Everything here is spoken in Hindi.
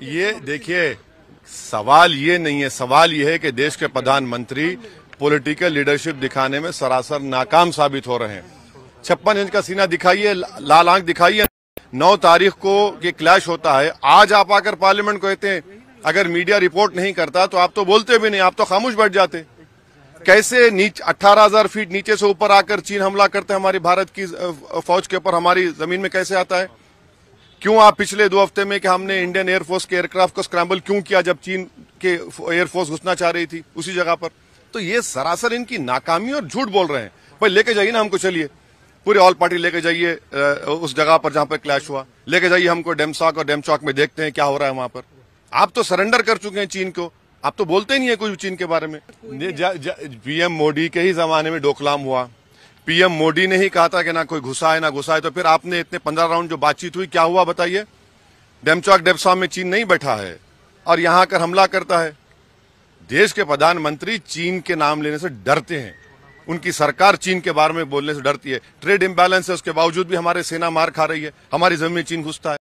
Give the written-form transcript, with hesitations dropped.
ये देखिए, सवाल ये नहीं है, सवाल ये है कि देश के प्रधानमंत्री पॉलिटिकल लीडरशिप दिखाने में सरासर नाकाम साबित हो रहे हैं। 56 इंच का सीना दिखाइए, लाल आंख दिखाइए। 9 तारीख को ये क्लैश होता है। आज आप आकर पार्लियामेंट को कहते हैं अगर मीडिया रिपोर्ट नहीं करता तो आप तो बोलते भी नहीं, आप तो खामोश बैठ जाते। कैसे 18,000 फीट नीचे से ऊपर आकर चीन हमला करते हैं हमारी भारत की फौज के ऊपर, हमारी जमीन में कैसे आता है? क्यों आप पिछले 2 हफ्ते में कि हमने इंडियन एयरफोर्स के एयरक्राफ्ट को स्क्रैम्बल क्यों किया जब चीन के एयरफोर्स घुसना चाह रही थी उसी जगह पर? तो ये सरासर इनकी नाकामी और झूठ बोल रहे हैं। भाई लेके जाइए ना हमको, चलिए पूरे ऑल पार्टी लेके जाइए उस जगह पर जहां पर क्लैश हुआ, लेके जाइए हमको डेमसाक और डेमचौक में, देखते हैं क्या हो रहा है वहां पर। आप तो सरेंडर कर चुके हैं चीन को, आप तो बोलते ही नहीं है कुछ चीन के बारे में। पीएम मोदी के ही जमाने में डोकलाम हुआ, पीएम मोदी ने ही कहा था कि ना कोई घुसा है ना घुसा है, तो फिर आपने इतने 15 राउंड जो बातचीत हुई क्या हुआ बताइए? डेमचौक डेमसाक में चीन नहीं बैठा है और यहां आकर हमला करता है। देश के प्रधानमंत्री चीन के नाम लेने से डरते हैं, उनकी सरकार चीन के बारे में बोलने से डरती है। ट्रेड इम्बैलेंस है, उसके बावजूद भी हमारे सेना मार खा रही है, हमारी जमीन में चीन घुसता है।